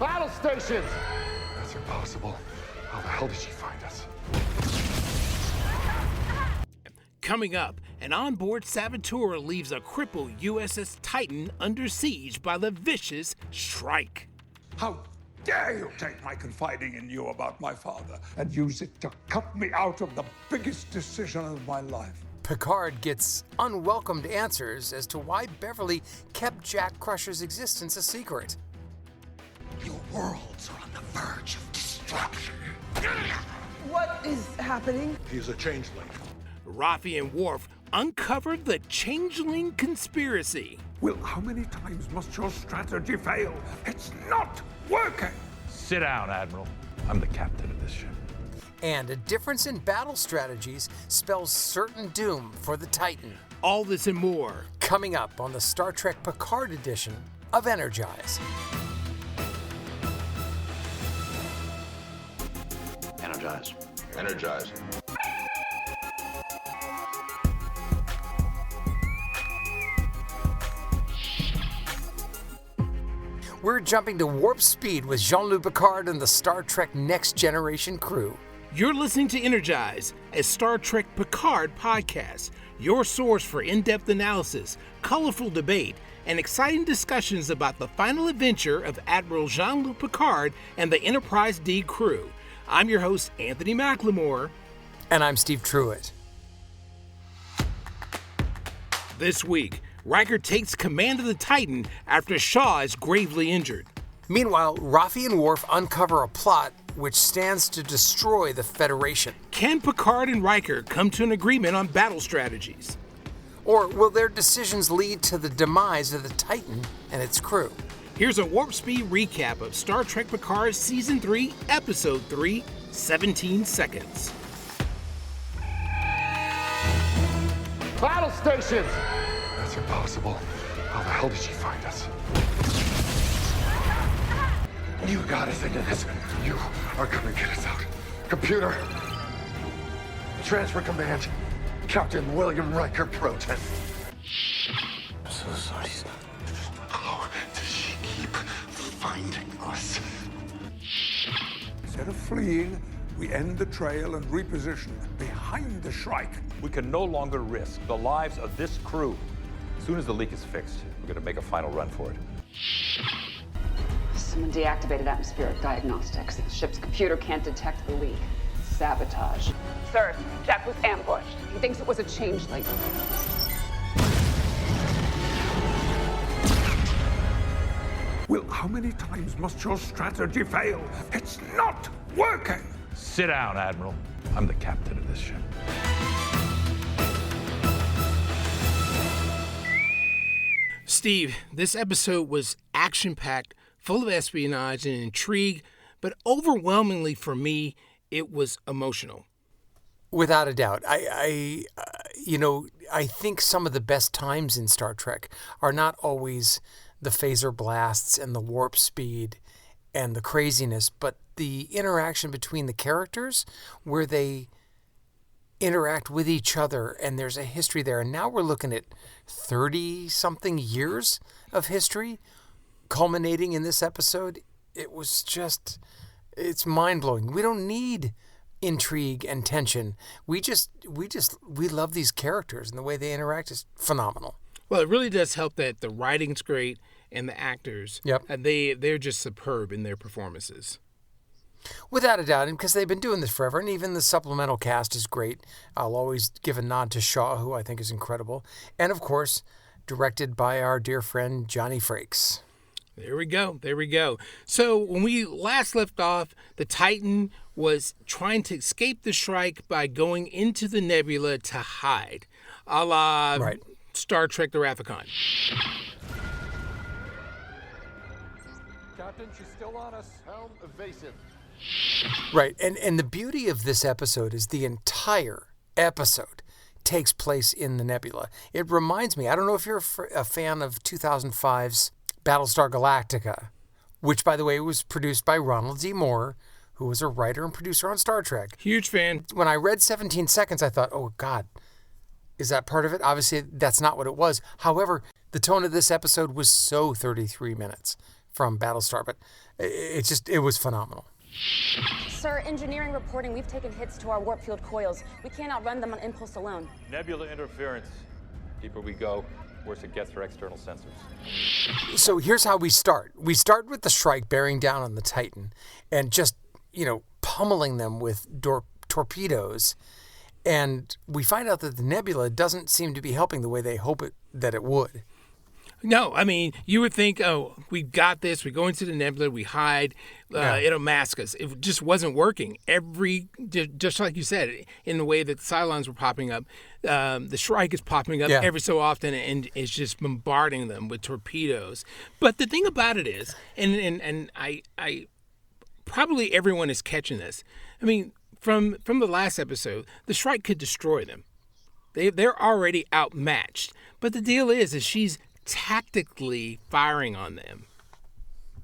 Battle stations! That's impossible. How the hell did she find us? Coming up, an onboard saboteur leaves a crippled USS Titan under siege by the vicious Shrike. How dare you take my confiding in you about my father and use it to cut me out of the biggest decision of my life? Picard gets unwelcomed answers as to why Beverly kept Jack Crusher's existence a secret. Your worlds are on the verge of destruction. What is happening? He's a changeling. Rafee and Worf uncovered the Changeling conspiracy. Will, how many times must your strategy fail? It's not working! Sit down, Admiral. I'm the captain of this ship. And a difference in battle strategies spells certain doom for the Titan. All this and more. Coming up on the Star Trek Picard edition of Energize. Energize. Energize. We're jumping to warp speed with Jean-Luc Picard and the Star Trek Next Generation crew. You're listening to Energize, a Star Trek Picard podcast, your source for in-depth analysis, colorful debate, and exciting discussions about the final adventure of Admiral Jean-Luc Picard and the Enterprise D crew. I'm your host, Anthony McLemore. And I'm Steve Truitt. This week, Riker takes command of the Titan after Shaw is gravely injured. Meanwhile, Rafee and Worf uncover a plot which stands to destroy the Federation. Can Picard and Riker come to an agreement on battle strategies? Or will their decisions lead to the demise of the Titan and its crew? Here's a warp speed recap of Star Trek Picard Season 3, Episode 3, 17 seconds. Battle stations! That's impossible. How the hell did she find us? You got us into this. You are gonna get us out. Computer. Transfer command. Captain William Riker Proton. I'm so sorry, son. How does she keep finding us? Instead of fleeing, we end the trail and reposition behind the Shrike. We can no longer risk the lives of this crew. As soon as the leak is fixed, we're going to make a final run for it. Someone deactivated atmospheric diagnostics. The ship's computer can't detect the leak. Sabotage. Sir, Jack was ambushed. He thinks it was a changeling. Will, how many times must your strategy fail? It's not working! Sit down, Admiral. I'm the captain of this ship. Steve, this episode was action-packed, full of espionage and intrigue, but overwhelmingly for me, it was emotional. Without a doubt. I think some of the best times in Star Trek are not always the phaser blasts and the warp speed and the craziness, but the interaction between the characters where they interact with each other and there's a history there. And now we're looking at 30-something years of history culminating in this episode. It's mind-blowing. We don't need intrigue and tension. We love these characters, and the way they interact is phenomenal. Well, it really does help that the writing's great and the actors, Yep. They're just superb in their performances. Without a doubt, and because they've been doing this forever, and even the supplemental cast is great. I'll always give a nod to Shaw, who I think is incredible. And, of course, directed by our dear friend Johnny Frakes. There we go. So when we last left off, the Titan was trying to escape the Shrike by going into the nebula to hide, a la Star Trek The Wrath of Khan. Captain, she's still on us. Helm evasive. Right, and the beauty of this episode is the entire episode takes place in the nebula. It reminds me, I don't know if you're a fan of 2005's Battlestar Galactica, which, by the way, was produced by Ronald D. Moore, who was a writer and producer on Star Trek. Huge fan. When I read 17 Seconds, I thought, oh, God, is that part of it? Obviously, that's not what it was. However, the tone of this episode was so 33 minutes from Battlestar. But It was phenomenal. Sir, engineering reporting, we've taken hits to our warp field coils. We can't outrun them on impulse alone. Nebula interference. Deeper we go, worse it gets for external sensors. So here's how we start. We start with the Shrike bearing down on the Titan and just, pummeling them with torpedoes. And we find out that the Nebula doesn't seem to be helping the way they hope that it would. No, I mean, you would think, oh, we got this. We go into the Nebula, we hide, it'll mask us. It just wasn't working. Just like you said, in the way that the Cylons were popping up, the Shrike is popping up every so often and is just bombarding them with torpedoes. But the thing about it is, and I probably everyone is catching this. I mean, from the last episode, the Shrike could destroy them. They're already outmatched. But the deal is she's tactically firing on them.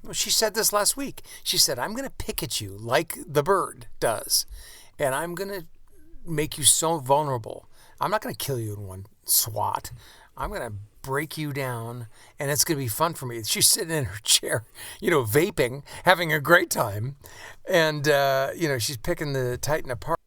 Well, she said this last week. She said, I'm going to pick at you like the bird does, and I'm going to make you so vulnerable. I'm not going to kill you in one swat. I'm going to break you down, and it's going to be fun for me. She's sitting in her chair, vaping, having a great time, and, she's picking the Titan apart.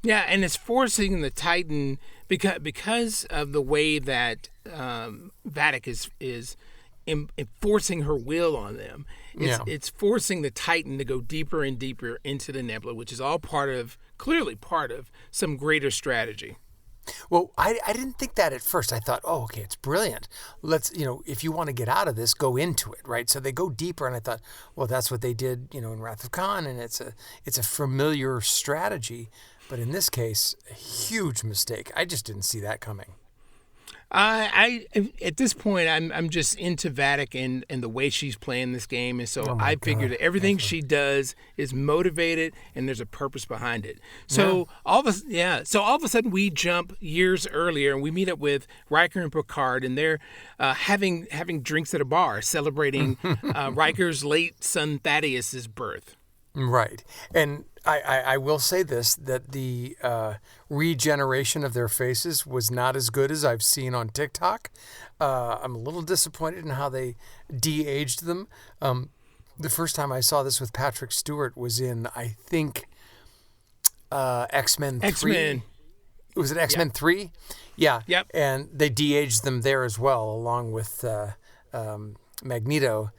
Yeah, and it's forcing the Titan because of the way that Vadic is enforcing her will on them. It's forcing the Titan to go deeper and deeper into the Nebula, which is all clearly part of some greater strategy. Well, I didn't think that at first. I thought, oh, okay, it's brilliant. Let's, if you want to get out of this, go into it, right? So they go deeper, and I thought, well, that's what they did, in Wrath of Khan, and it's a familiar strategy. But in this case, a huge mistake. I just didn't see that coming. I at this point, I'm just into Vadic and the way she's playing this game, and so I figured that everything she does is motivated and there's a purpose behind it. So all of a sudden we jump years earlier and we meet up with Riker and Picard, and they're having drinks at a bar celebrating Riker's late son Thaddeus's birth. Right, and I will say this, that the regeneration of their faces was not as good as I've seen on TikTok. I'm a little disappointed in how they de-aged them. The first time I saw this with Patrick Stewart was in, I think, X-Men 3. X-Men. Was it X-Men 3? Yeah. Yep. And they de-aged them there as well, along with Magneto.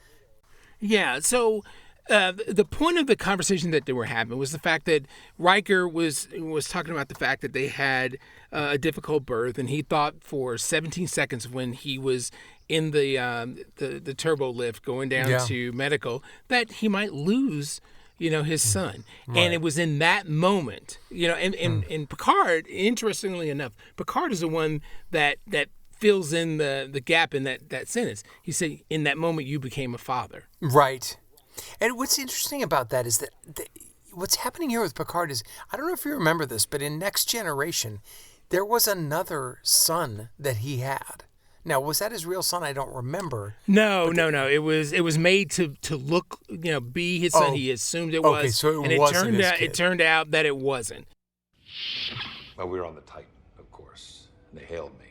Yeah, so... the point of the conversation that they were having was the fact that Riker was talking about the fact that they had a difficult birth, and he thought for 17 seconds when he was in the turbo lift going down to medical that he might lose, his son. Right. And it was in that moment, and Picard, interestingly enough, Picard is the one that fills in the gap in that sentence. He said, in that moment, you became a father. Right. And what's interesting about that is that what's happening here with Picard is, I don't know if you remember this, but in Next Generation, there was another son that he had. Now, was that his real son? I don't remember. No. It was made to look, be his son. He assumed it was. Okay, so it turned out that it wasn't. Well, we were on the Titan, of course, and they hailed me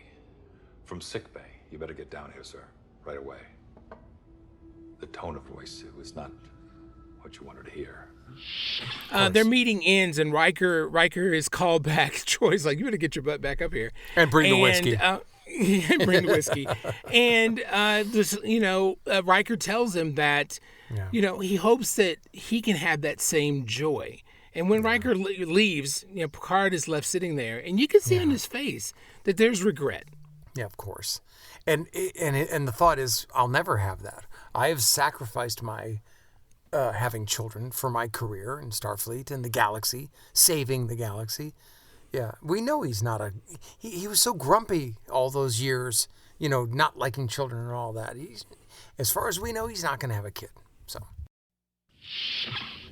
from sickbay. You better get down here, sir, right away. The tone of voice, it was not what you wanted to hear. Their meeting ends, and Riker is called back. Troy's like, you better get your butt back up here. And bring the whiskey. Bring the whiskey. And, Riker tells him that, he hopes that he can have that same joy. And when Riker leaves, Picard is left sitting there, and you can see on his face that there's regret. Yeah, of course. And the thought is, I'll never have that. I have sacrificed my having children for my career in Starfleet and the galaxy, saving the galaxy. Yeah, we know he's not he was so grumpy all those years, not liking children and all that. As far as we know, he's not going to have a kid. So.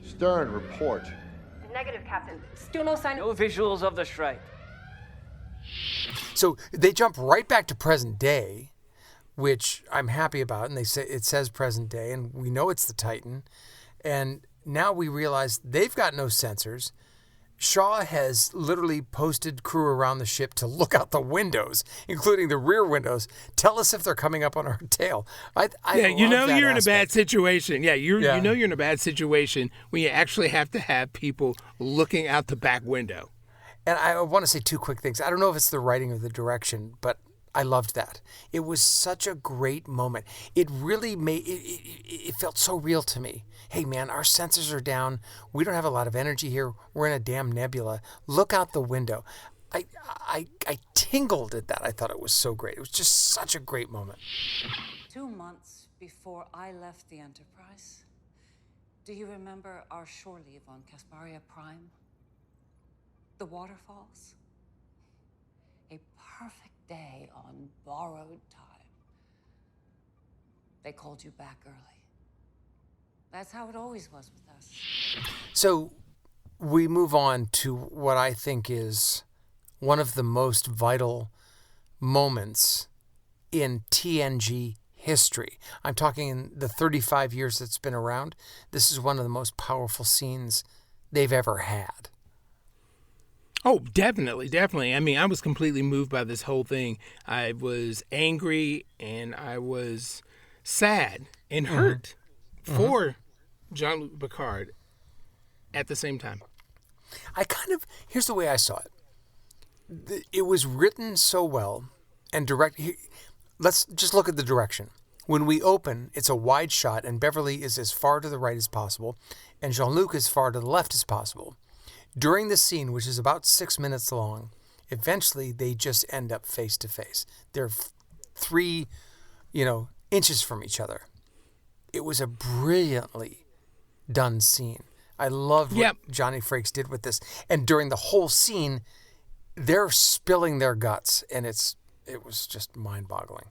Stern, report. Negative, Captain. Still no sign. No visuals of the Shrike. So they jump right back to present day, which I'm happy about, and it says present day, and we know it's the Titan. And now we realize they've got no sensors. Shaw has literally posted crew around the ship to look out the windows, including the rear windows. Tell us if they're coming up on our tail. You know you're in a bad situation. You know you're in a bad situation when you actually have to have people looking out the back window. And I want to say two quick things. I don't know if it's the writing or the direction, but I loved that. It was such a great moment. It really it felt so real to me. Hey, man, our sensors are down. We don't have a lot of energy here. We're in a damn nebula. Look out the window. I tingled at that. I thought it was so great. It was just such a great moment. 2 months before I left the Enterprise, do you remember our shore leave on Casparia Prime? The waterfalls? A perfect day on borrowed time. They called you back early. That's how it always was with us. So we move on to what I think is one of the most vital moments in TNG history. I'm talking in the 35 years it's been around. This is one of the most powerful scenes they've ever had. Oh, definitely. I mean, I was completely moved by this whole thing. I was angry and I was sad and hurt for Jean-Luc Picard at the same time. Here's the way I saw it. It was written so well and direct. Let's just look at the direction. When we open, it's a wide shot and Beverly is as far to the right as possible and Jean-Luc as far to the left as possible. During the scene, which is about 6 minutes long, eventually they just end up face to face. They're 3, inches from each other. It was a brilliantly done scene. I loved what Johnny Frakes did with this. And during the whole scene, they're spilling their guts, and it was just mind-boggling.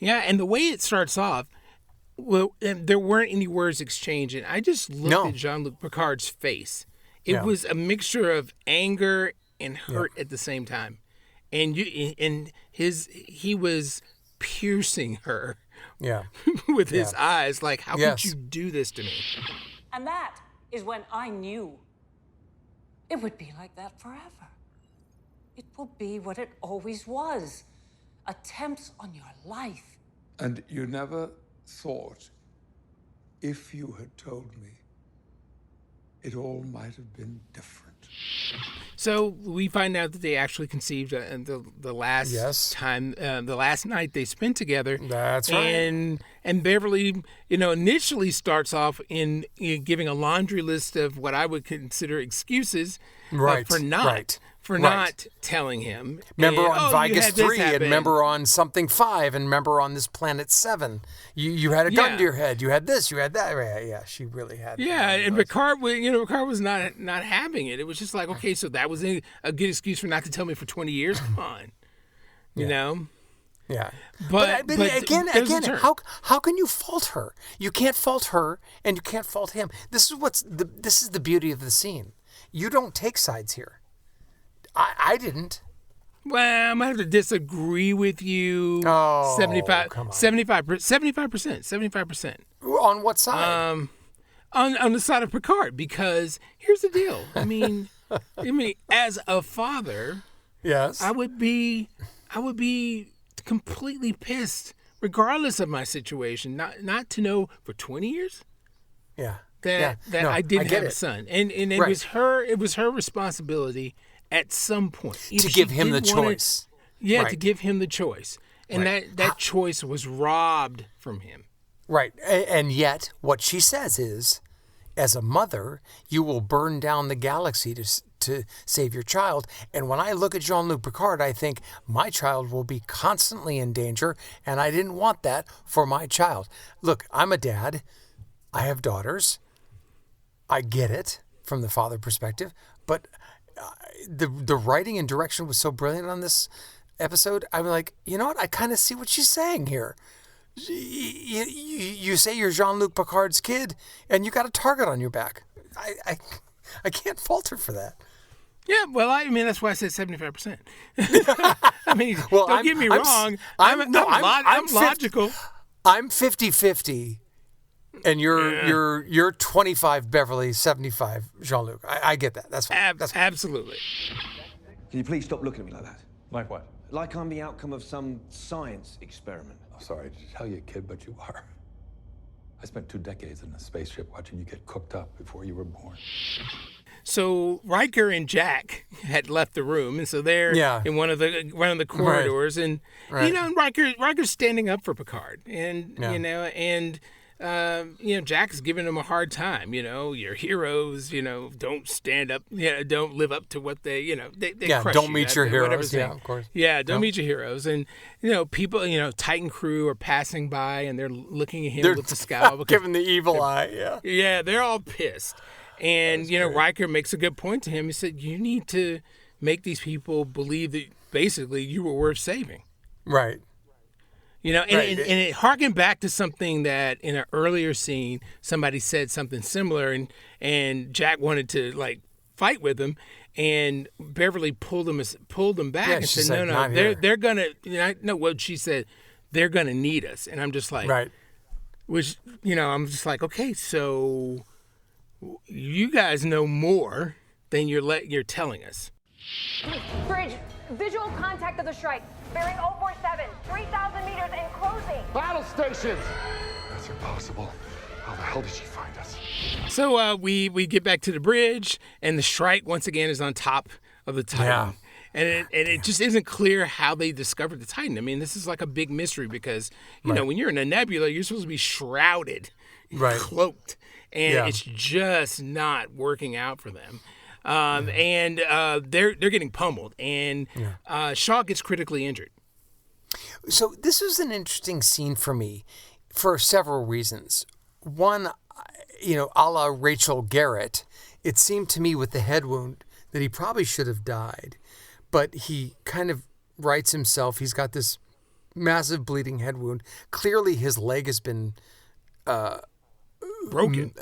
Yeah, and the way it starts off, well, there weren't any words exchanged, and I just looked at Jean-Luc Picard's face. It was a mixture of anger and hurt at the same time, and he was piercing her, with his eyes. Like, how could you do this to me? And that is when I knew it would be like that forever. It will be what it always was: attempts on your life. And you never thought, if you had told me, it all might have been different. So we find out that they actually conceived the last time, the last night they spent together. That's right. And Beverly, initially starts off in giving a laundry list of what I would consider excuses for not telling him. Remember on Vigus 3, and remember on something 5, and remember on this planet 7. You had a gun to your head. You had this. You had that. Yeah, she really had. Yeah, and Picard was not having it. It was just like, okay, so that was a good excuse for not to tell me for 20 years. Come on, you know. Yeah, but again, how can you fault her? You can't fault her, and you can't fault him. This is the beauty of the scene. You don't take sides here. I didn't. Well, I might have to disagree with you. Oh, 75%. On what side? On the side of Picard, because here's the deal. I mean, as a father, yes, I would be completely pissed, regardless of my situation, not to know for 20 years. Yeah. I didn't have a son, and it was her responsibility at some point to give him the choice. To give him the choice, and that choice was robbed from him. Right, and yet what she says is, as a mother, you will burn down the galaxy to save your child. And when I look at Jean-Luc Picard, I think my child will be constantly in danger, and I didn't want that for my child. Look, I'm a dad. I have daughters. I get it from the father perspective, but the writing and direction was so brilliant on this episode. I'm like, you know what? I kind of see what she's saying here. You say you're Jean-Luc Picard's kid, and you got a target on your back. I can't fault her for that. Yeah, well, I mean, that's why I said 75%. I mean, don't get me wrong. I'm logical. I'm 50-50 And you're 25 Beverly, 75 Jean-Luc. I get that. That's fine. Absolutely. Can you please stop looking at me like that? Like what? Like I'm the outcome of some science experiment. I'm sorry to tell you, kid, but you are. I spent 2 decades in a spaceship watching you get cooked up before you were born. So Riker and Jack had left the room, and so they're in one of the corridors, and you know, Riker's standing up for Picard, and you know, and Jack is giving him a hard time. You know, your heroes, you know, don't stand up, don't live up to what they, they crush don't you. meet your heroes. Yeah, of course. Yeah, don't meet your heroes, and people, Titan crew are passing by, and they're looking at him with the scowl, giving the evil eye. Yeah, yeah, they're all pissed. And, Riker makes a good point to him. He said, you need to make these people believe that basically you were worth saving. Right. And it harkened back to something that in an earlier scene, somebody said something similar, and Jack wanted to, fight with him, and Beverly pulled him back and said, no, they're going to, what she said, they're going to need us. And I'm just like, right. Which, I'm just like, okay, so you guys know more than you're telling us. Bridge, visual contact of the Shrike. Bearing 047, 3,000 meters and closing. Battle stations! That's impossible. How the hell did she find us? So we get back to the bridge, and the Shrike once again is on top of the Titan. Yeah. And it just isn't clear how they discovered the Titan. I mean, this is like a big mystery because, when you're in a nebula, you're supposed to be shrouded, cloaked. And it's just not working out for them. And they're getting pummeled. And Shaw gets critically injured. So this was an interesting scene for me for several reasons. One, a la Rachel Garrett, it seemed to me with the head wound that he probably should have died. But he kind of rights himself. He's got this massive bleeding head wound. Clearly his leg has been broken.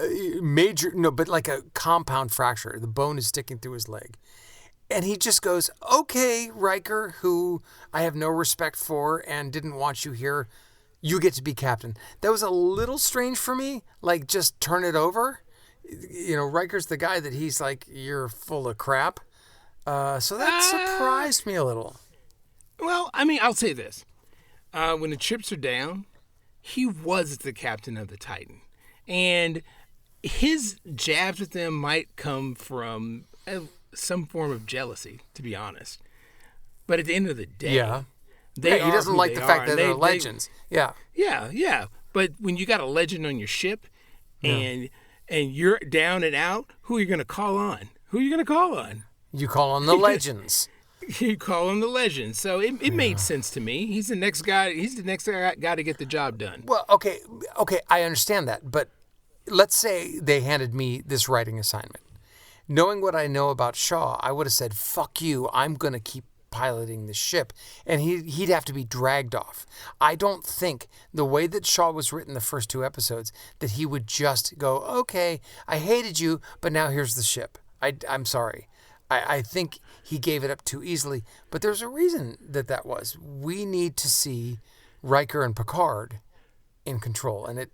But like a compound fracture. The bone is sticking through his leg. And he just goes, okay, Riker, who I have no respect for and didn't want you here, you get to be captain. That was a little strange for me. Like, just turn it over. Riker's the guy that he's like, you're full of crap. So that surprised me a little. Well, I mean, I'll say this. When the chips are down, he was the captain of the Titan. And his jabs at them might come from some form of jealousy, to be honest. But at the end of the day, he doesn't like the fact that they're legends. Yeah. But when you got a legend on your ship and you're down and out, who are you going to call on? You call on the legends. You call him the legend. So it made sense to me. He's the next guy. He's the next guy to get the job done. Well, okay, I understand that. But let's say they handed me this writing assignment. Knowing what I know about Shaw, I would have said, fuck you, I'm going to keep piloting the ship. And he'd have to be dragged off. I don't think the way that Shaw was written the first 2 episodes, that he would just go, okay, I hated you, but now here's the ship. I'm sorry. I think he gave it up too easily. But there's a reason that was. We need to see Riker and Picard in control. And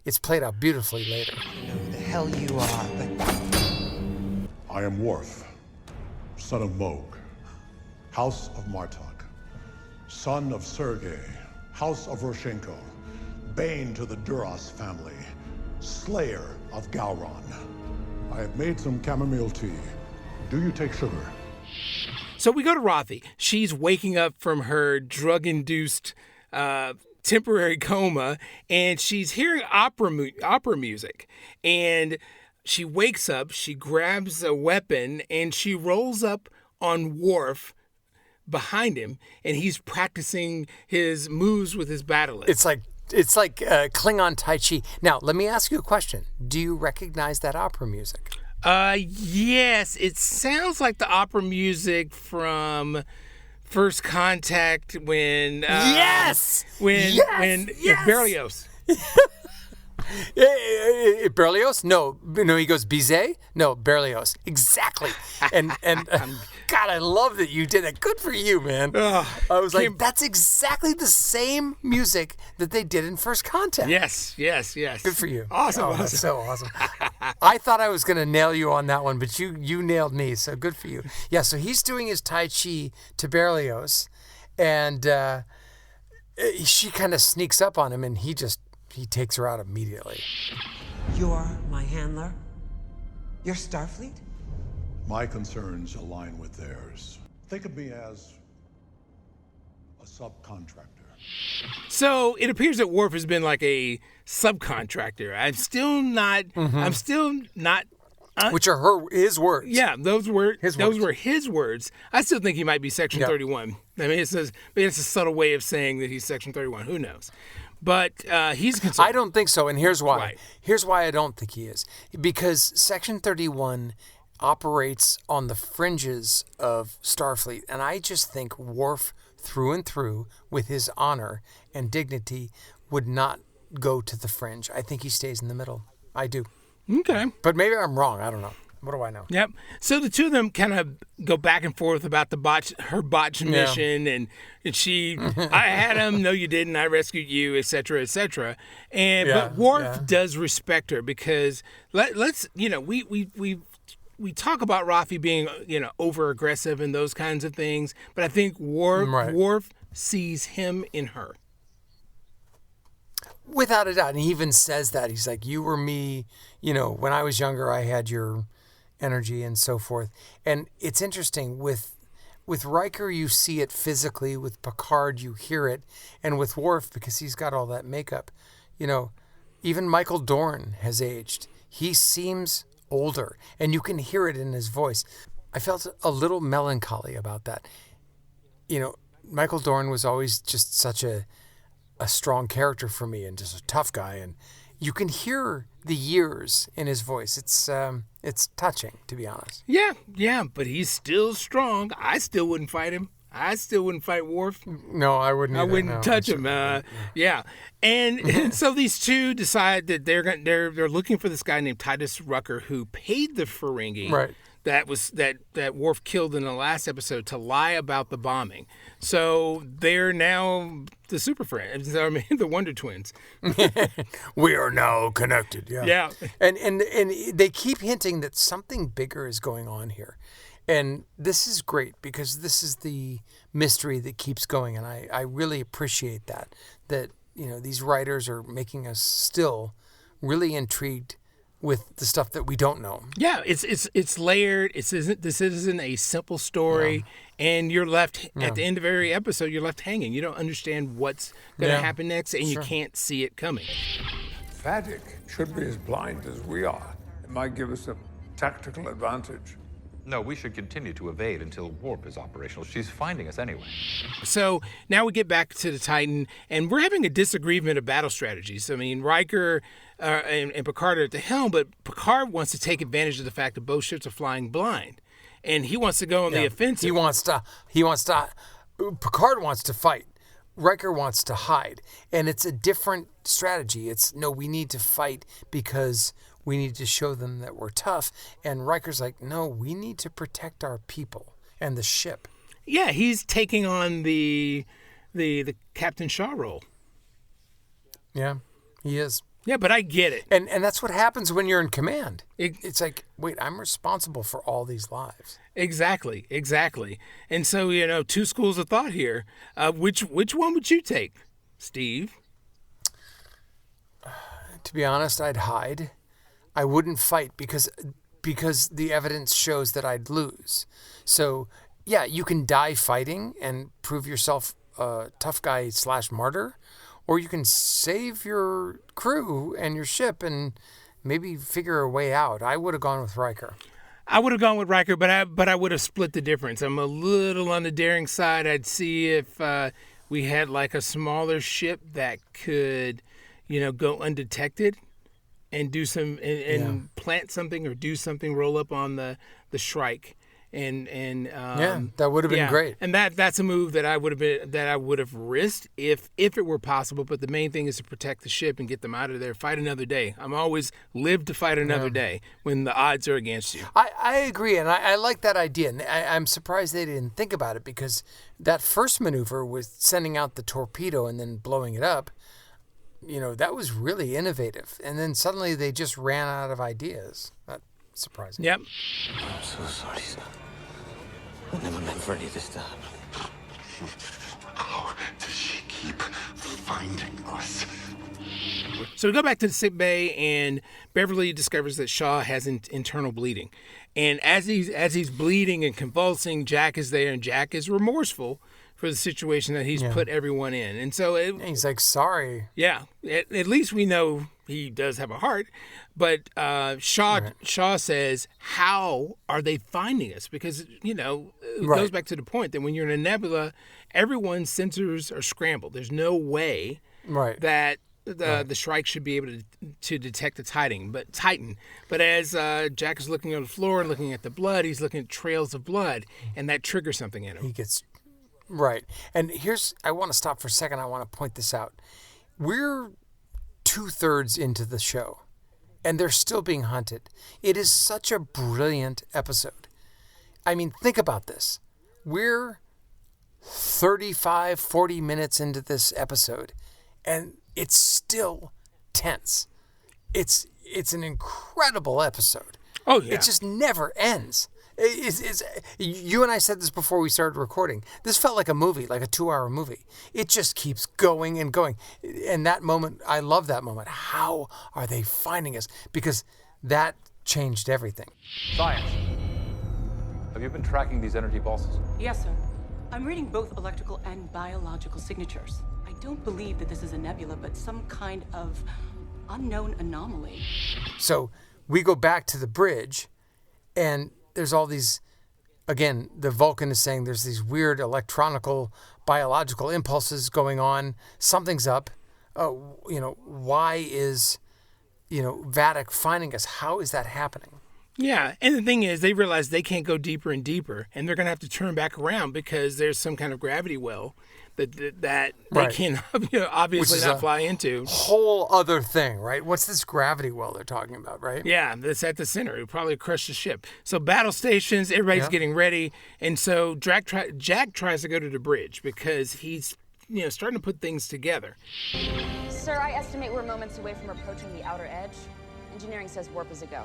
it's played out beautifully later. I know who the hell you are, but... I am Worf, son of Moog, House of Martok, son of Sergei, House of Roshenko, bane to the Duras family, slayer of Gowron. I have made some chamomile tea. Do you take sugar? So we go to Rafee. She's waking up from her drug-induced temporary coma, and she's hearing opera music. And she wakes up, she grabs a weapon, and she rolls up on Worf behind him, and he's practicing his moves with his battle axe. It's like Klingon Tai Chi. Now, let me ask you a question. Do you recognize that opera music? Yes, it sounds like the opera music from First Contact when Berlioz. Berlioz? No, he goes Bizet? No, Berlioz. Exactly. And God, I love that you did that. Good for you, man. I was like, that's exactly the same music that they did in First Contact. Yes. Good for you. Awesome. That's so awesome. I thought I was going to nail you on that one, but you nailed me, so good for you. Yeah, so he's doing his Tai Chi to Berlioz, and she kind of sneaks up on him, and he takes her out immediately. You're my handler? You're Starfleet? My concerns align with theirs. Think of me as a subcontractor. So it appears that Worf has been like a subcontractor. I'm still not. Which are his words. Yeah, those were his words. I still think he might be Section 31. I mean, it's a subtle way of saying that he's Section 31. Who knows? But he's concerned. I don't think so, and here's why. Right. Here's why I don't think he is. Because Section 31 operates on the fringes of Starfleet, and I just think Worf, through and through, with his honor and dignity, would not go to the fringe. I think he stays in the middle. I do. Okay. But maybe I'm wrong. I don't know. What do I know? Yep. So the two of them kind of go back and forth about her botched mission, and she, I had him, no you didn't, I rescued you, etc., etc. But Worf does respect her because let's we talk about Rafee being over aggressive and those kinds of things, but I think Worf sees him in her. Without a doubt. And he even says that. He's like, you were me, when I was younger, I had your energy and so forth. And it's interesting. With Riker, you see it physically. With Picard, you hear it. And with Worf, because he's got all that makeup, even Michael Dorn has aged. He seems older, and you can hear it in his voice. I felt a little melancholy about that. Michael Dorn was always just such a strong character for me and just a tough guy, and you can hear the years in his voice. It's touching, to be honest. Yeah, but he's still strong. I still wouldn't fight him. I still wouldn't fight Worf. No, I wouldn't either. I wouldn't touch him. Yeah. And so these two decide that they're looking for this guy named Titus Rucker who paid the Ferengi. Right. That Worf killed in the last episode to lie about the bombing. So they're now the Super Friends. I mean, the Wonder Twins. We are now connected. Yeah. Yeah. And they keep hinting that something bigger is going on here. And this is great because this is the mystery that keeps going. And I really appreciate that these writers are making us still really intrigued with the stuff that we don't know. Yeah, it's layered. This isn't a simple story, and you're left at the end of every episode. You're left hanging. You don't understand what's going to happen next, and you can't see it coming. Vadic should be as blind as we are. It might give us a tactical advantage. No, we should continue to evade until Warp is operational. She's finding us anyway. So now we get back to the Titan, and we're having a disagreement of battle strategies. I mean, Riker and Picard are at the helm, but Picard wants to take advantage of the fact that both ships are flying blind, and he wants to go on the offensive. Picard wants to fight. Riker wants to hide, and it's a different strategy. We need to fight because we need to show them that we're tough. And Riker's like, no, we need to protect our people and the ship. Yeah, he's taking on the Captain Shaw role. Yeah, he is. Yeah, but I get it. And that's what happens when you're in command. It's like, wait, I'm responsible for all these lives. Exactly. And so, two schools of thought here. Which one would you take, Steve? To be honest, I'd hide. I wouldn't fight because the evidence shows that I'd lose. So, yeah, you can die fighting and prove yourself a tough guy / martyr, or you can save your crew and your ship and maybe figure a way out. I would have gone with Riker. I would have gone with Riker, but I would have split the difference. I'm a little on the daring side. I'd see if we had like a smaller ship that could, go undetected and do some and plant something or do something, roll up on the Shrike that would have been great. And that's a move that I would have risked if it were possible. But the main thing is to protect the ship and get them out of there. Fight another day. I'm always live to fight another day when the odds are against you. I agree, and I like that idea. And I'm surprised they didn't think about it, because that first maneuver was sending out the torpedo and then blowing it up. That was really innovative. And then suddenly they just ran out of ideas. That's surprising. Yep. I'm so sorry, son. I never meant for any of this to happen. How does she keep finding us? So we go back to the sick bay, and Beverly discovers that Shaw has internal bleeding. And as he's bleeding and convulsing, Jack is there, and Jack is remorseful for the situation that he's put everyone in. And so he's like, sorry. Yeah. At least we know he does have a heart. But Shaw says, how are they finding us? Because, it goes back to the point that when you're in a nebula, everyone's sensors are scrambled. There's no way that the Shrike should be able to detect the Titan. But as Jack is looking on the floor and looking at the blood, he's looking at trails of blood, and that triggers something in him. He gets... Right. And I want to stop for a second. I want to point this out. We're 2/3 into the show, and they're still being hunted. It is such a brilliant episode. I mean, think about this. We're 35, 40 minutes into this episode, and it's still tense. It's an incredible episode. Oh, yeah. It just never ends. You and I said this before we started recording. This felt like a movie, like a 2-hour movie. It just keeps going and going. And that moment, I love that moment. How are they finding us? Because that changed everything. Science. Have you been tracking these energy pulses? Yes, sir. I'm reading both electrical and biological signatures. I don't believe that this is a nebula, but some kind of unknown anomaly. So we go back to the bridge, and there's all these, again, the Vulcan is saying there's these weird electronical, biological impulses going on. Something's up. Why is, Vadic finding us? How is that happening? Yeah, and the thing is, they realize they can't go deeper and deeper, and they're going to have to turn back around because there's some kind of gravity well that they can obviously not fly into. Whole other thing, right? What's this gravity well they're talking about, right? Yeah, that's at the center. It'll probably crush the ship. So battle stations, everybody's getting ready, and so Jack tries to go to the bridge because he's starting to put things together. Sir, I estimate we're moments away from approaching the outer edge. Engineering says warp is a go.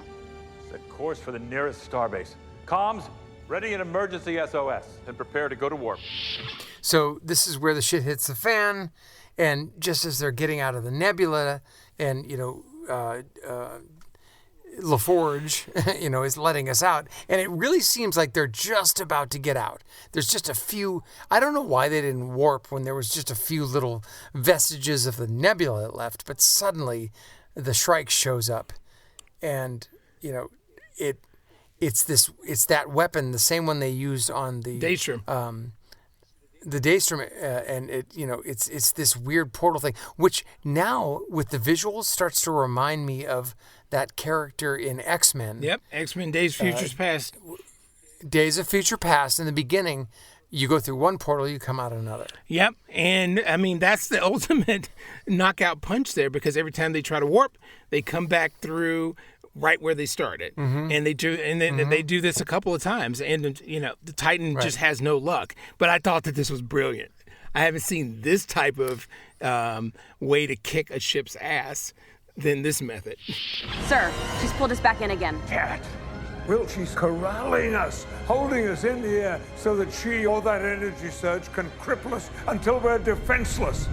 Set course for the nearest starbase. Comms, ready an emergency SOS, and prepare to go to warp. So this is where the shit hits the fan, and just as they're getting out of the nebula, and LaForge, is letting us out, and it really seems like they're just about to get out. There's just a few. I don't know why they didn't warp when there was just a few little vestiges of the nebula left, but suddenly the Shrike shows up, and it's that weapon, the same one they used on the Daystrom. The Daystrom, and it's this weird portal thing, which now with the visuals starts to remind me of that character in X-Men. Yep, X-Men Days of Future Past. Days of Future Past. In the beginning, you go through one portal, you come out another. Yep, and I mean that's the ultimate knockout punch there, because every time they try to warp, they come back through right where they started, and they do this a couple of times, and the Titan just has no luck. But I thought that this was brilliant. I haven't seen this type of way to kick a ship's ass than this method. Sir, she's pulled us back in again. Cat. Will, she's corralling us, holding us in the air so that she or that energy surge can cripple us until we're defenseless.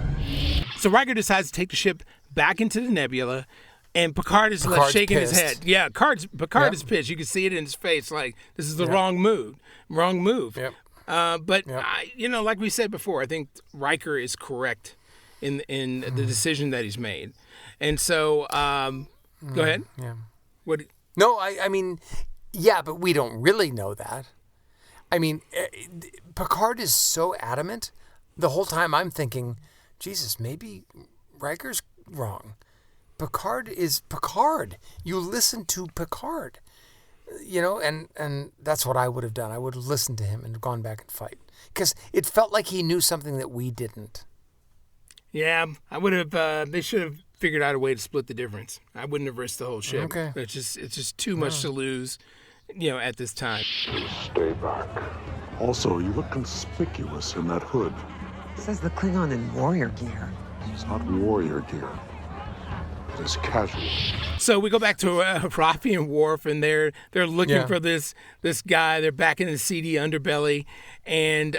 So Riker decides to take the ship back into the nebula. And Picard is left shaking his head. Yeah, Picard is pissed. You can see it in his face, like this is the wrong move. Yep. But like we said before, I think Riker is correct in the decision that he's made. And so, go ahead. Yeah. What? No, I mean, yeah, but we don't really know that. I mean, Picard is so adamant. The whole time I'm thinking, Jesus, maybe Riker's wrong. Picard is Picard. You listen to Picard. and that's what I would have done. I would have listened to him and gone back and fight. Because it felt like he knew something that we didn't. Yeah, I would have. They should have figured out a way to split the difference. I wouldn't have risked the whole ship. Okay. It's just too much to lose, at this time. Stay back. Also, you look conspicuous in that hood. It says the Klingon in warrior gear. It's not warrior gear. It is casual. So we go back to Rafee and Worf, and they're looking for this guy. They're back in the seedy underbelly, and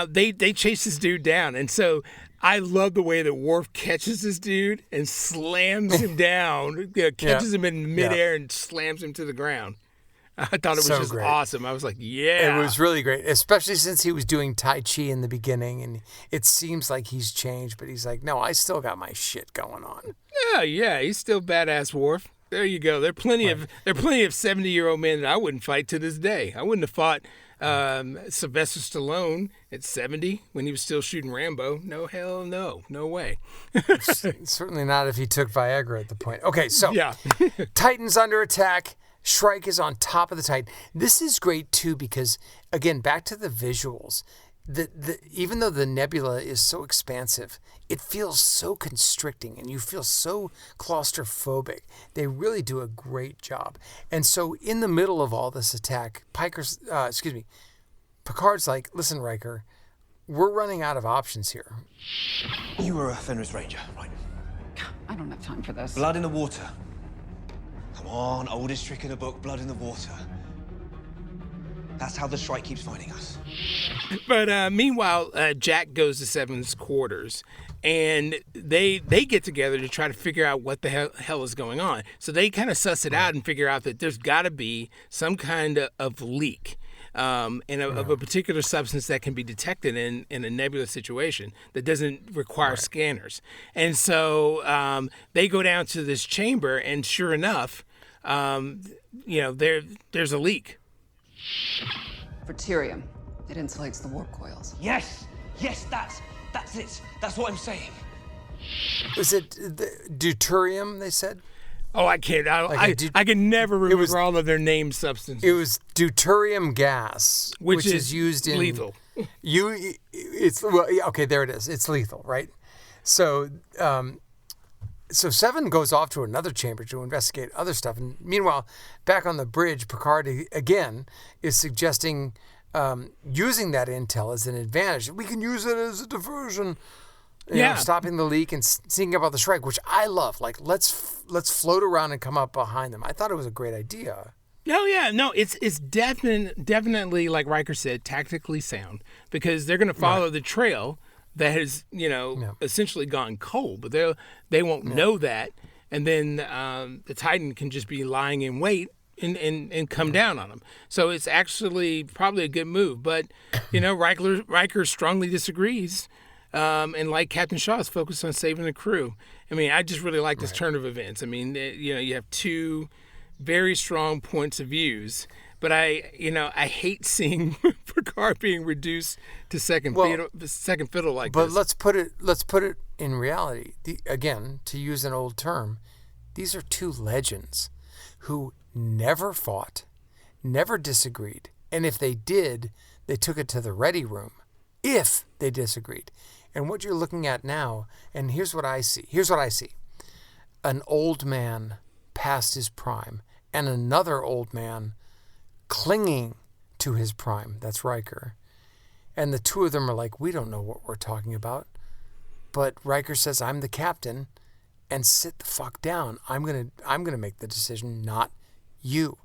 they chase this dude down. And so I love the way that Worf catches this dude and slams him down, catches him in midair and slams him to the ground. I thought it was just great. Awesome. I was like, yeah. It was really great, especially since he was doing Tai Chi in the beginning, and it seems like he's changed, but he's like, no, I still got my shit going on. Yeah, he's still badass, Worf. There you go. There are plenty of 70-year-old men that I wouldn't fight to this day. I wouldn't have fought Sylvester Stallone at 70 when he was still shooting Rambo. No, hell no. No way. Certainly not if he took Viagra at the point. Okay, so Titan's under attack. Shrike is on top of the Titan. This is great, too, because, again, back to the visuals. Even though the nebula is so expansive, it feels so constricting, and you feel so claustrophobic. They really do a great job. And so in the middle of all this attack, Picard's like, listen, Riker, we're running out of options here. You were a Fenris Ranger, right? I don't have time for this. Blood in the water. Come on, oldest trick in the book, blood in the water. That's how the Shrike keeps finding us. But meanwhile, Jack goes to Seven's quarters, and they get together to try to figure out what the hell is going on. So they kind of suss it out and figure out that there's got to be some kind of leak of a particular substance that can be detected in a nebulous situation that doesn't require scanners. And so they go down to this chamber, and sure enough, there's a leak. Deuterium. It insulates the warp coils. Yes, that's it. That's what I'm saying. Was it the deuterium, they said? Oh, I can't. I can never remember all of their named substances. It was deuterium gas, which is used in lethal. Okay, there it is. It's lethal, right? So, so Seven goes off to another chamber to investigate other stuff, and meanwhile, back on the bridge, Picard again is suggesting using that intel as an advantage. We can use it as a diversion. You know, stopping the leak and sneaking up on the Shrike, which I love. Like, let's float around and come up behind them. I thought it was a great idea. Oh, yeah. No, it's definitely, like Riker said, tactically sound, because they're going to follow the trail that has, essentially gone cold, but they won't know that. And then the Titan can just be lying in wait and come down on them. So it's actually probably a good move. But, Riker strongly disagrees. And like Captain Shaw is focused on saving the crew. I mean, I just really like this turn of events. I mean, you have two very strong points of views, but I hate seeing Picard being reduced to second fiddle like this. But let's put it in reality. Again, to use an old term, these are two legends who never fought, never disagreed, and if they did, they took it to the ready room. If they disagreed. And what you're looking at now, and here's what I see. An old man past his prime, and another old man clinging to his prime. That's Riker. And the two of them are like, we don't know what we're talking about. But Riker says, I'm the captain, and sit the fuck down. I'm gonna make the decision, not you.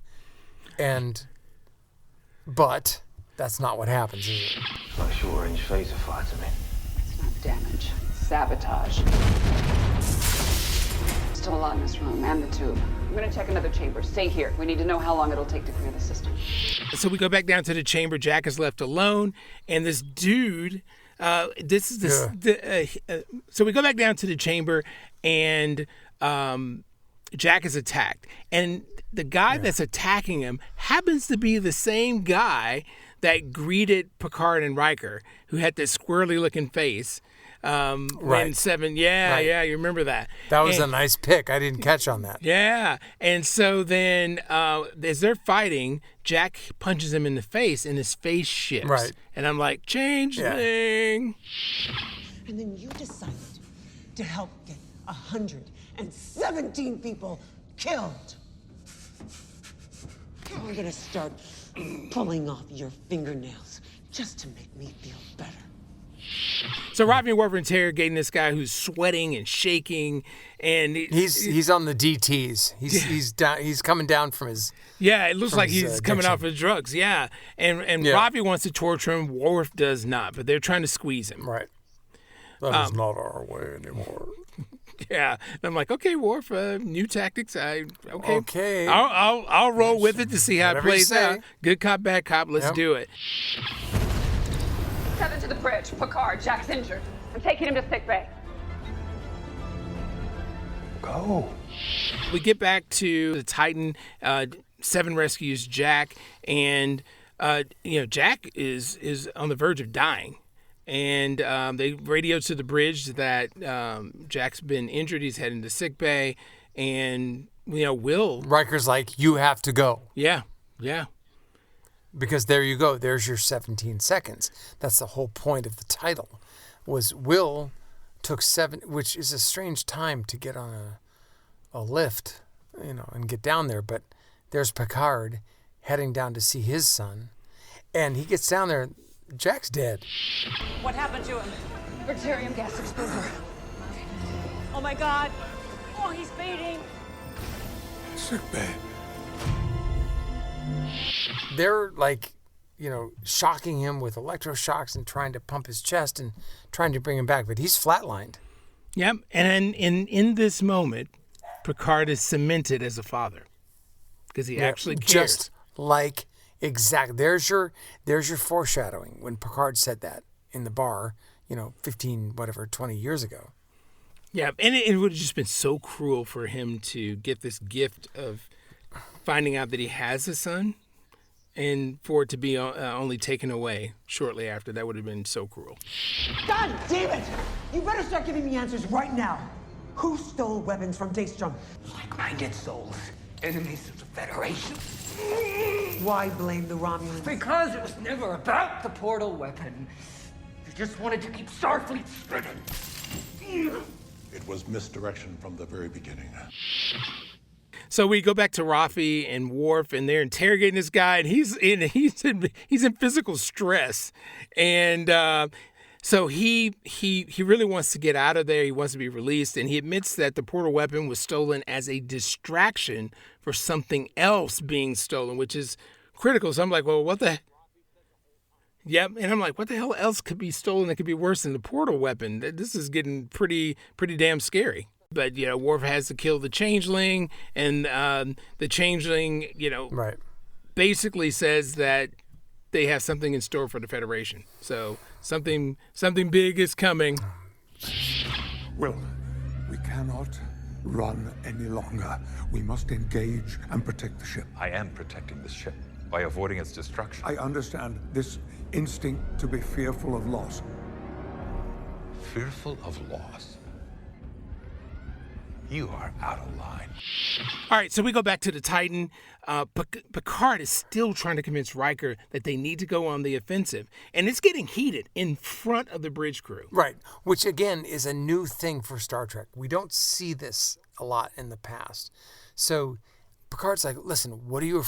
But that's not what happens, is it? Like short-range phaser fire to me. It's not damage. It's sabotage. Still a lot in this room, and the tube. I'm going to check another chamber. Stay here. We need to know how long it'll take to clear the system. So we go back down to the chamber. Jack is left alone, and this dude... So we go back down to the chamber, and Jack is attacked. And the guy that's attacking him happens to be the same guy that greeted Picard and Riker, who had this squirrely-looking face. When 7, yeah, you remember that. That was a nice pick. I didn't catch on that. Yeah, and so then as they're fighting, Jack punches him in the face, and his face shifts. Right. And I'm like, Changeling. And then you decided to help get 117 people killed. You're gonna start pulling off your fingernails just to make me feel better. So Rafee and Worf are interrogating this guy who's sweating and shaking, and he's on the DTs. He's coming down from his. Yeah, it looks like he's coming off his drugs. Yeah, and Rafee wants to torture him. Worf does not, but they're trying to squeeze him. Right. That is not our way anymore. Yeah, and I'm like, okay, Worf, new tactics. Okay. I'll roll with it to see how it plays out. Good cop, bad cop. Let's do it. 7 to the bridge. Picard, Jack's injured. I'm taking him to sickbay. Go. We get back to the Titan. 7 rescues Jack, and Jack is on the verge of dying. And they radio to the bridge that Jack's been injured. He's heading to sickbay, and Will. Riker's like, you have to go. Yeah. Because there you go. There's your 17 seconds. That's the whole point of the title. Was Will took 7, which is a strange time to get on a lift, and get down there. But there's Picard heading down to see his son, and he gets down there. Jack's dead. What happened to him? Bacterium gas exposure. Oh my God. Oh, he's fading. Sickbay. They're like, shocking him with electroshocks and trying to pump his chest and trying to bring him back, but he's flatlined. Yep, and in this moment, Picard is cemented as a father because he actually cares. Just like. Exactly. There's your foreshadowing when Picard said that in the bar, 20 years ago. Yeah, and it would have just been so cruel for him to get this gift of finding out that he has a son, and for it to be only taken away shortly after. That would have been so cruel. God damn it! You better start giving me answers right now. Who stole weapons from Daystrom? Like-minded souls, enemies of the Federation. Why blame the Romulans? Because it was never about the portal weapon. You just wanted to keep Starfleet spinning. It was misdirection from the very beginning. So we go back to Rafee and Worf, and they're interrogating this guy, and he's in physical stress, and so he really wants to get out of there. He wants to be released, and he admits that the portal weapon was stolen as a distraction for something else being stolen, which is critical. So I'm like, well, what the? Yep, and I'm like, what the hell else could be stolen that could be worse than the portal weapon? This is getting pretty damn scary. But Worf has to kill the Changeling, and the Changeling, right, basically says that they have something in store for the Federation. So something big is coming. Will, we cannot run any longer. We must engage and protect the ship. I am protecting the ship by avoiding its destruction. I understand this instinct to be fearful of loss. Fearful of loss? You are out of line. All right, so we go back to the Titan. Picard is still trying to convince Riker that they need to go on the offensive, and it's getting heated in front of the bridge crew. Right, which again is a new thing for Star Trek. We don't see this a lot in the past. So Picard's like, "Listen, what are you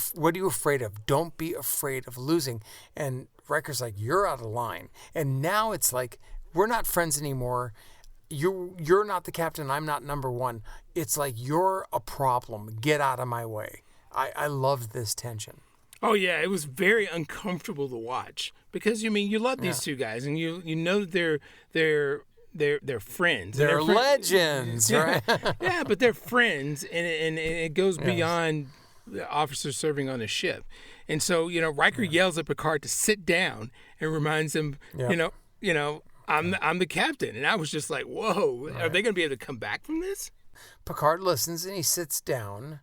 afraid of? Don't be afraid of losing." And Riker's like, "You're out of line." And now it's like, we're not friends anymore. You're not the captain. I'm not number one. It's like, you're a problem. Get out of my way. I loved this tension. Oh yeah, it was very uncomfortable to watch because you love these two guys, and you know that they're friends. They're legends, right? Yeah, but they're friends, and it goes beyond the officers serving on a ship. And so Riker yells at Picard to sit down and reminds him, I'm the captain. And I was just like, whoa, are they going to be able to come back from this? Picard listens and he sits down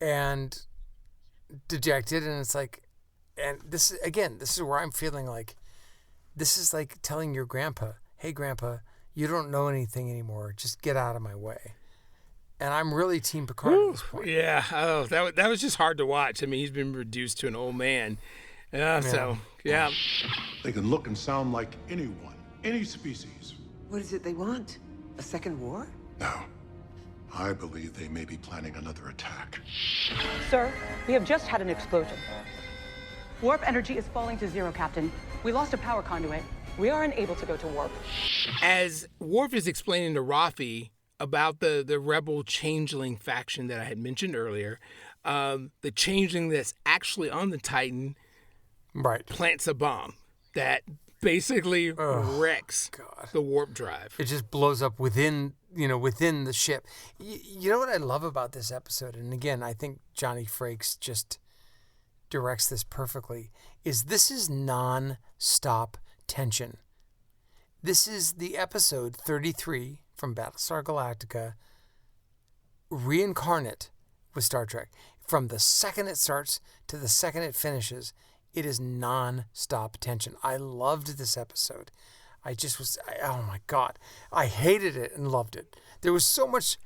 and dejected. And it's like, and this is where I'm feeling like, this is like telling your grandpa, hey, grandpa, You don't know anything anymore. Just get out of my way. And I'm really Team Picard at this point. Yeah. Oh, that was just hard to watch. I mean, he's been reduced to an old man. So, yeah. They can look and sound like anyone, any species. What is it they want? A second war? No. I believe they may be planning another attack. Sir, we have just had an explosion. Warp energy is falling to zero, Captain. We lost a power conduit. We are unable to go to warp. As Worf is explaining to Rafee about the rebel Changeling faction that I had mentioned earlier, the Changeling that's actually on the Titan plants a bomb that basically wrecks the warp drive. It just blows up within the ship. You know what I love about this episode, and again, I think Johnny Frakes just directs this perfectly, is this is non-stop tension. This is the episode 33 from Battlestar Galactica, reincarnate with Star Trek. From the second it starts to the second it finishes, it is non-stop tension. I loved this episode. Oh my God. I hated it and loved it. There was so much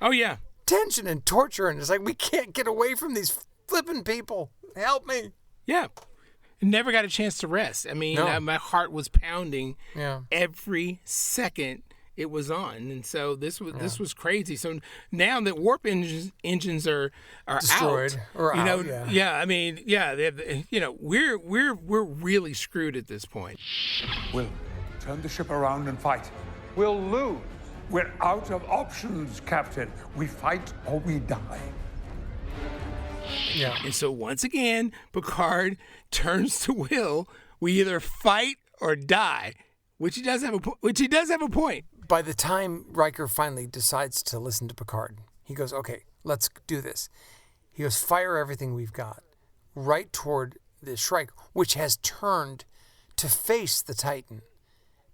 tension and torture, and it's like, we can't get away from these flipping people. Help me. Yeah. Never got a chance to rest. I mean, my heart was pounding every second it was on, and so this was crazy. So now that warp engines are destroyed out, I mean, we're really screwed at this point. We'll turn the ship around and fight. We'll lose. We're out of options, Captain. We fight or we die. Yeah. And so once again, Picard turns to Will. We either fight or die, which he does have a point. By the time Riker finally decides to listen to Picard, he goes, okay, let's do this. He goes, fire everything we've got right toward the Shrike, which has turned to face the Titan.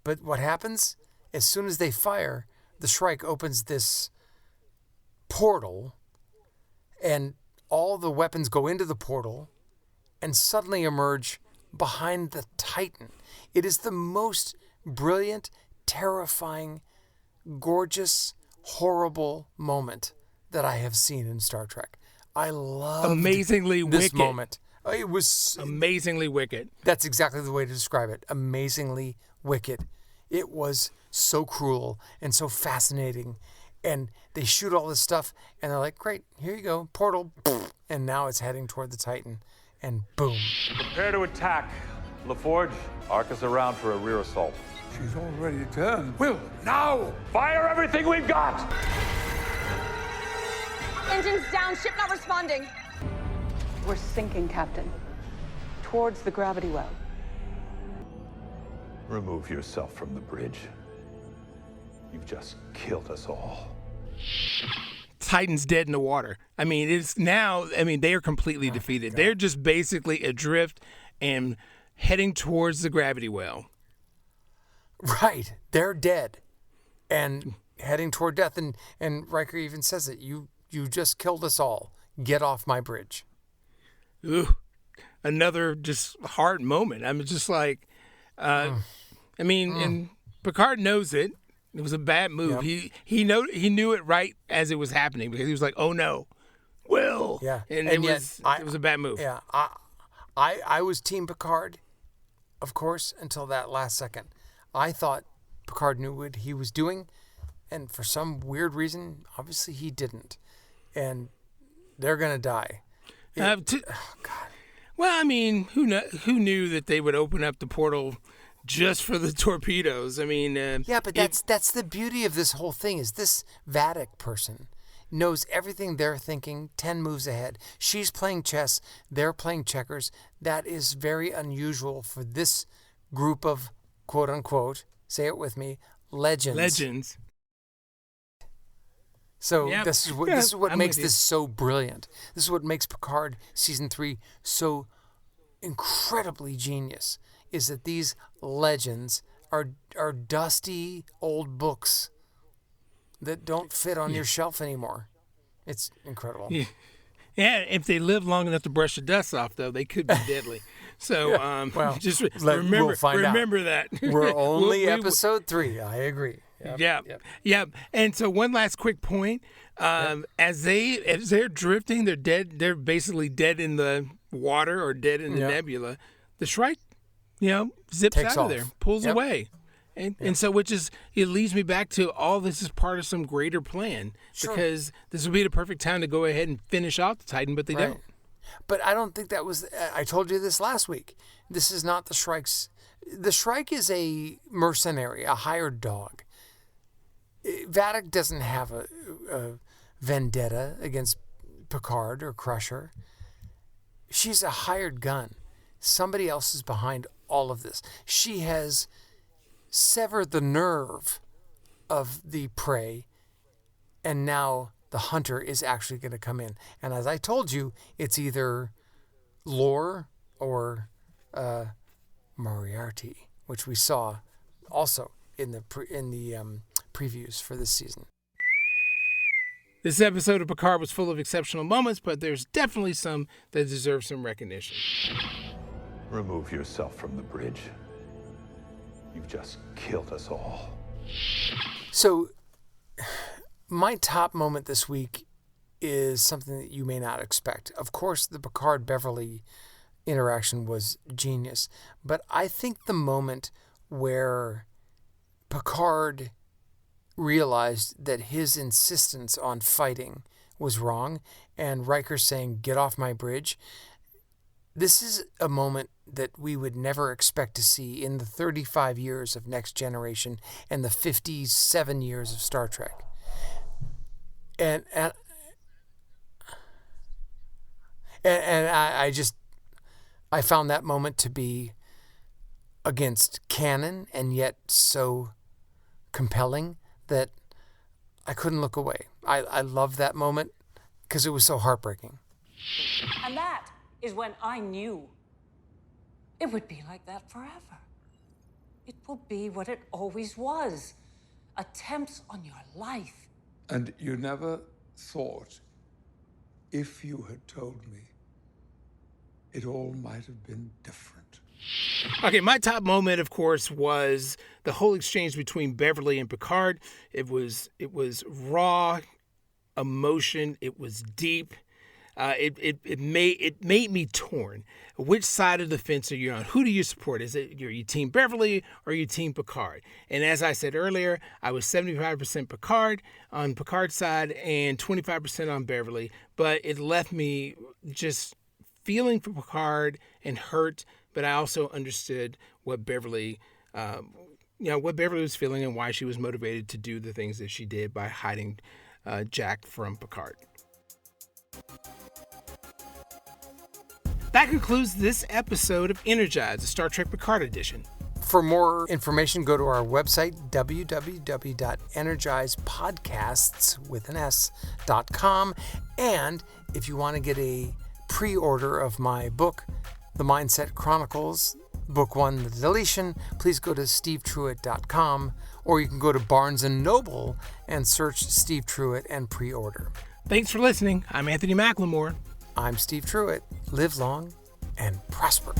But what happens? As soon as they fire, the Shrike opens this portal, and all the weapons go into the portal and suddenly emerge behind the Titan. It is the most brilliant, terrifying, gorgeous, horrible moment that I have seen in Star Trek. I love amazingly this wicked moment. It was amazingly wicked. That's exactly the way to describe it. Amazingly wicked. It was so cruel and so fascinating. And they shoot all this stuff, and they're like, great, here you go, portal. And now it's heading toward the Titan, and boom. Prepare to attack. LaForge, arc us around for a rear assault. She's already turned. Will, now! Fire everything we've got! Engines down, ship not responding. We're sinking, Captain. Towards the gravity well. Remove yourself from the bridge. You've just killed us all. Titan's dead in the water. I mean, they are completely defeated. God. They're just basically adrift and heading towards the gravity well. Right. They're dead and heading toward death. And Riker even says it. You just killed us all. Get off my bridge. Ooh, another just hard moment. I'm just like, and Picard knows it. It was a bad move. Yep. He knew it right as it was happening, because he was like, "Oh no, Will." Yeah, and it was a bad move. Yeah, I was Team Picard, of course, until that last second. I thought Picard knew what he was doing, and for some weird reason, obviously he didn't, and they're gonna die. Oh God. Well, I mean, who knew that they would open up the portal just for the torpedoes? I mean, yeah, but that's the beauty of this whole thing, is this Vadic person knows everything they're thinking 10 moves ahead. She's playing chess, they're playing checkers. That is very unusual for this group of quote unquote, say it with me, legends. So this is what makes this so brilliant. This is what makes Picard season 3 so incredibly genius, is that these legends are dusty old books that don't fit on your shelf anymore. It's incredible. Yeah, if they live long enough to brush the dust off, though, they could be deadly. So well, just we'll find remember out. that. We're only episode 3. I agree. Yeah. And so one last quick point. As they're drifting, they're dead. They're basically dead in the water or dead in the nebula. The Shrike, zips Takes out off. of there, pulls away. And so it leads me back to all this is part of some greater plan. Sure. Because this would be the perfect time to go ahead and finish off the Titan, but they don't. But I don't think that was... I told you this last week. This is not the Shrike's... The Shrike is a mercenary, a hired dog. Vadic doesn't have a vendetta against Picard or Crusher. She's a hired gun. Somebody else is behind all of this. She has severed the nerve of the prey, and now the hunter is actually going to come in. And as I told you, it's either Lore or Moriarty, which we saw also in the previews for this season. This episode of Picard was full of exceptional moments, but there's definitely some that deserve some recognition. Remove yourself from the bridge. You've just killed us all. So, my top moment this week is something that you may not expect. Of course, the Picard-Beverly interaction was genius, but I think the moment where Picard realized that his insistence on fighting was wrong and Riker saying, "Get off my bridge," this is a moment that we would never expect to see in the 35 years of Next Generation and the 57 years of Star Trek. And I found that moment to be against canon and yet so compelling that I couldn't look away. I love that moment because it was so heartbreaking. And that is when I knew it would be like that forever. It will be what it always was. Attempts on your life. And you never thought, if you had told me, it all might have been different. Okay, my top moment, of course, was the whole exchange between Beverly and Picard. It was raw emotion. It was deep. It made me torn. Which side of the fence are you on? Who do you support? Are you Team Beverly or are you Team Picard? And as I said earlier, I was 75% Picard on Picard's side and 25% on Beverly. But it left me just feeling for Picard and hurt. But I also understood what Beverly, what Beverly was feeling and why she was motivated to do the things that she did by hiding Jack from Picard. That concludes this episode of Energize, the Star Trek Picard edition. For more information, go to our website, www.energizepodcasts.com. And if you want to get a pre-order of my book, The Mindset Chronicles, Book 1, The Deletion, please go to stevetruitt.com, or you can go to Barnes & Noble and search Steve Truitt and pre-order. Thanks for listening. I'm Anthony McLemore. I'm Steve Truitt. Live long and prosper.